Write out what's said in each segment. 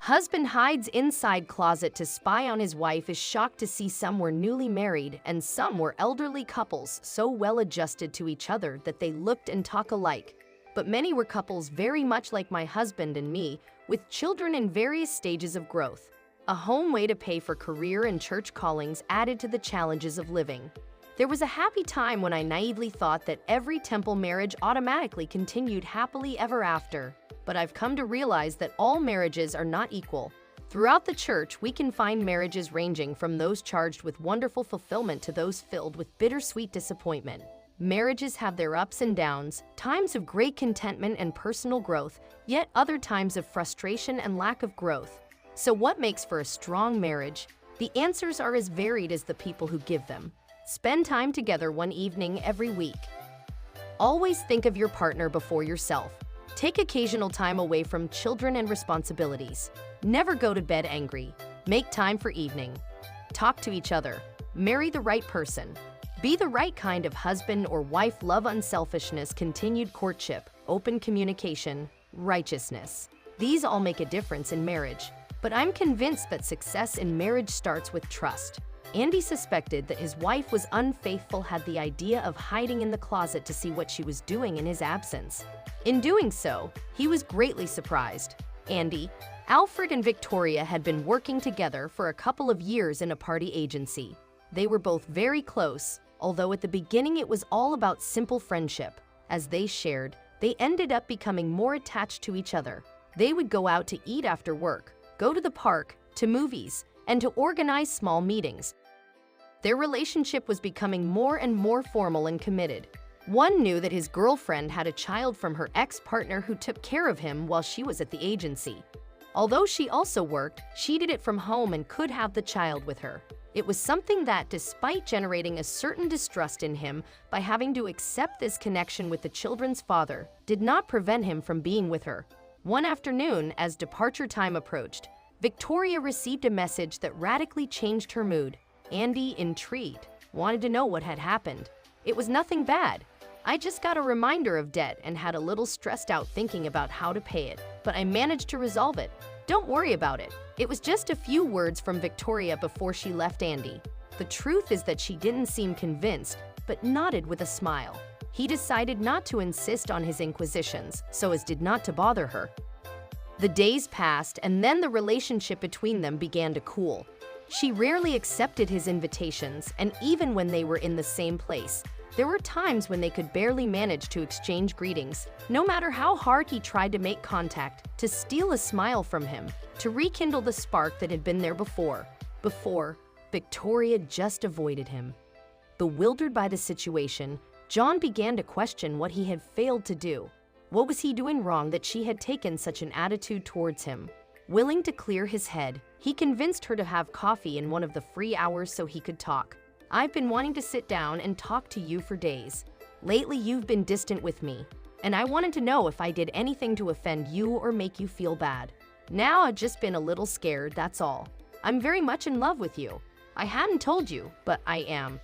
Husband hides inside closet to spy on his wife is shocked to see some were newly married and some were elderly couples so well adjusted to each other that they looked and talk alike. But many were couples very much like my husband and me, with children in various stages of growth. A home way to pay for career and church callings added to the challenges of living. There was a happy time when I naively thought that every temple marriage automatically continued happily ever after. But I've come to realize that all marriages are not equal. Throughout the church, we can find marriages ranging from those charged with wonderful fulfillment to those filled with bittersweet disappointment. Marriages have their ups and downs, times of great contentment and personal growth, yet other times of frustration and lack of growth. So what makes for a strong marriage? The answers are as varied as the people who give them. Spend time together one evening every week. Always think of your partner before yourself. Take occasional time away from children and responsibilities. Never go to bed angry. Make time for evening. Talk to each other. Marry the right person. Be the right kind of husband or wife. Love, unselfishness, continued courtship, open communication, righteousness. These all make a difference in marriage. But I'm convinced that success in marriage starts with trust. Andy suspected that his wife was unfaithful, had the idea of hiding in the closet to see what she was doing in his absence. In doing so, he was greatly surprised. Andy, Alfred and Victoria had been working together for a couple of years in a party agency. They were both very close, although at the beginning it was all about simple friendship. As they shared, they ended up becoming more attached to each other. They would go out to eat after work, go to the park, to movies, and to organize small meetings. Their relationship was becoming more and more formal and committed. One knew that his girlfriend had a child from her ex-partner who took care of him while she was at the agency. Although she also worked, she did it from home and could have the child with her. It was something that, despite generating a certain distrust in him by having to accept this connection with the children's father, did not prevent him from being with her. One afternoon, as departure time approached, Victoria received a message that radically changed her mood. Andy, intrigued, wanted to know what had happened. It was nothing bad. I just got a reminder of debt and had a little stressed out thinking about how to pay it, but I managed to resolve it. Don't worry about it. It was just a few words from Victoria before she left Andy. The truth is that she didn't seem convinced, but nodded with a smile. He decided not to insist on his inquisitions, so as did not to bother her. The days passed, and then the relationship between them began to cool. She rarely accepted his invitations, and even when they were in the same place, there were times when they could barely manage to exchange greetings. No matter how hard he tried to make contact, to steal a smile from him, to rekindle the spark that had been there before, Victoria just avoided him. Bewildered by the situation, John began to question what he had failed to do. What was he doing wrong that she had taken such an attitude towards him? Willing to clear his head, he convinced her to have coffee in one of the free hours so he could talk. I've been wanting to sit down and talk to you for days. Lately, you've been distant with me, and I wanted to know if I did anything to offend you or make you feel bad. Now I've just been a little scared, that's all. I'm very much in love with you. I hadn't told you, but I am.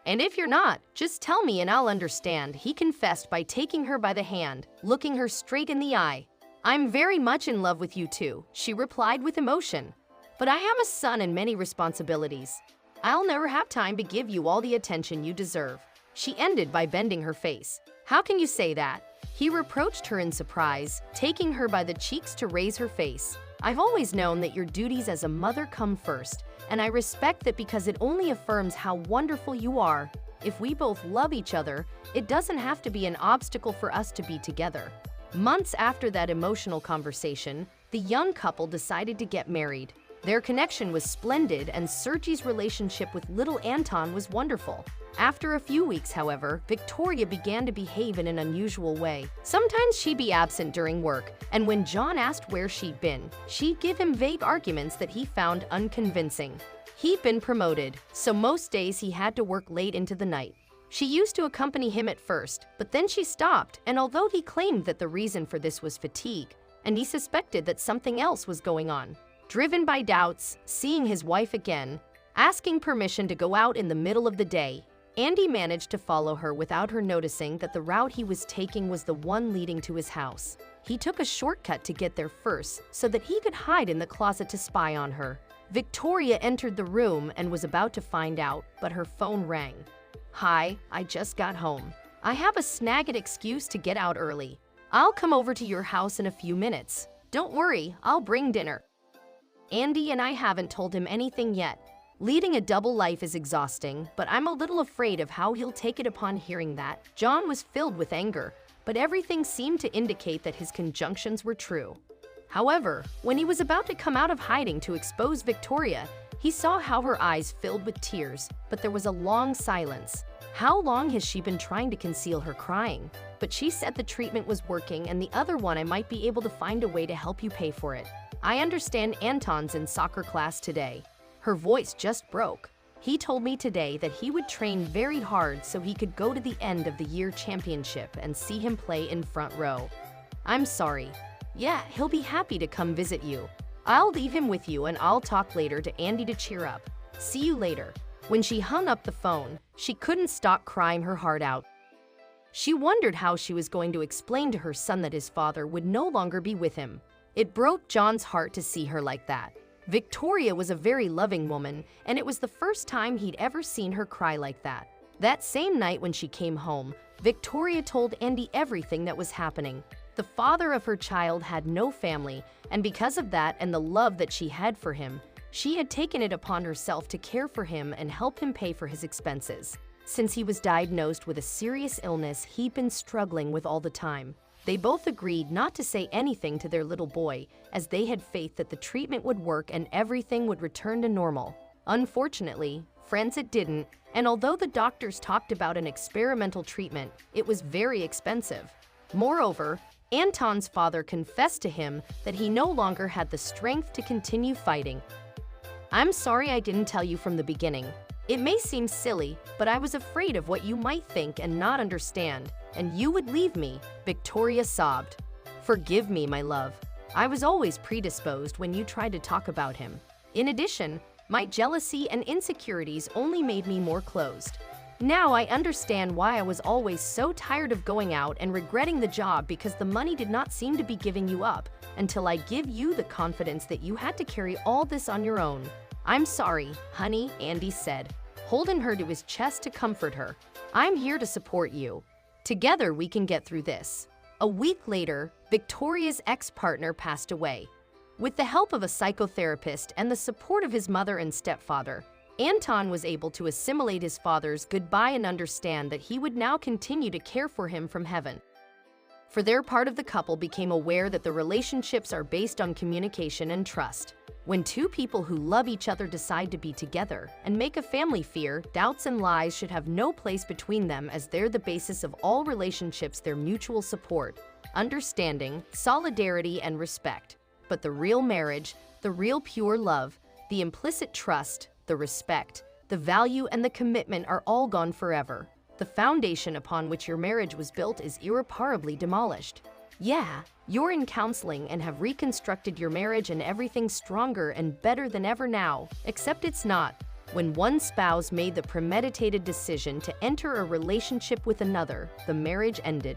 And if you're not, just tell me and I'll understand, he confessed by taking her by the hand, looking her straight in the eye. I'm very much in love with you too, she replied with emotion. But I have a son and many responsibilities. I'll never have time to give you all the attention you deserve. She ended by bending her face. How can you say that? He reproached her in surprise, taking her by the cheeks to raise her face. I've always known that your duties as a mother come first, and I respect that because it only affirms how wonderful you are. If we both love each other, it doesn't have to be an obstacle for us to be together. Months after that emotional conversation, the young couple decided to get married. Their connection was splendid, and Sergei's relationship with little Anton was wonderful. After a few weeks, however, Victoria began to behave in an unusual way. Sometimes she'd be absent during work, and when John asked where she'd been, she'd give him vague arguments that he found unconvincing. He'd been promoted, so most days he had to work late into the night. She used to accompany him at first, but then she stopped, and although he claimed that the reason for this was fatigue, and he suspected that something else was going on. Driven by doubts, seeing his wife again, asking permission to go out in the middle of the day, Andy managed to follow her without her noticing that the route he was taking was the one leading to his house. He took a shortcut to get there first so that he could hide in the closet to spy on her. Victoria entered the room and was about to find out, but her phone rang. "Hi, I just got home. I have a snagged excuse to get out early. I'll come over to your house in a few minutes. Don't worry, I'll bring dinner." Andy and I haven't told him anything yet. Leading a double life is exhausting, but I'm a little afraid of how he'll take it upon hearing that. John was filled with anger, but everything seemed to indicate that his conjunctions were true. However, when he was about to come out of hiding to expose Victoria, he saw how her eyes filled with tears, but there was a long silence. How long has she been trying to conceal her crying? But she said the treatment was working, and the other one, I might be able to find a way to help you pay for it. I understand Anton's in soccer class today. Her voice just broke. He told me today that he would train very hard so he could go to the end of the year championship and see him play in front row. I'm sorry. Yeah, he'll be happy to come visit you. I'll leave him with you and I'll talk later to Andy to cheer up. See you later. When she hung up the phone, she couldn't stop crying her heart out. She wondered how she was going to explain to her son that his father would no longer be with him. It broke John's heart to see her like that. Victoria was a very loving woman, and it was the first time he'd ever seen her cry like that. That same night when she came home, Victoria told Andy everything that was happening. The father of her child had no family, and because of that and the love that she had for him, she had taken it upon herself to care for him and help him pay for his expenses. Since he was diagnosed with a serious illness he'd been struggling with all the time. They both agreed not to say anything to their little boy, as they had faith that the treatment would work and everything would return to normal. Unfortunately, friends, it didn't, and although the doctors talked about an experimental treatment, it was very expensive. Moreover, Anton's father confessed to him that he no longer had the strength to continue fighting. "I'm sorry I didn't tell you from the beginning. It may seem silly, but I was afraid of what you might think and not understand, and you would leave me," Victoria sobbed. "Forgive me, my love. I was always predisposed when you tried to talk about him. In addition, my jealousy and insecurities only made me more closed. Now I understand why I was always so tired of going out and regretting the job, because the money did not seem to be giving you up until I give you the confidence that you had to carry all this on your own. I'm sorry, honey," Andy said, holding her to his chest to comfort her. "I'm here to support you. Together we can get through this." A week later, Victoria's ex-partner passed away. With the help of a psychotherapist and the support of his mother and stepfather, Anton was able to assimilate his father's goodbye and understand that he would now continue to care for him from heaven. For their part of the couple became aware that the relationships are based on communication and trust. When two people who love each other decide to be together and make a family, fear, doubts, and lies should have no place between them, as they're the basis of all relationships, their mutual support, understanding, solidarity, and respect. But the real marriage, the real pure love, the implicit trust, the respect, the value, and the commitment are all gone forever. The foundation upon which your marriage was built is irreparably demolished. Yeah, you're in counseling and have reconstructed your marriage, and everything's stronger and better than ever now, except it's not. When one spouse made the premeditated decision to enter a relationship with another, the marriage ended.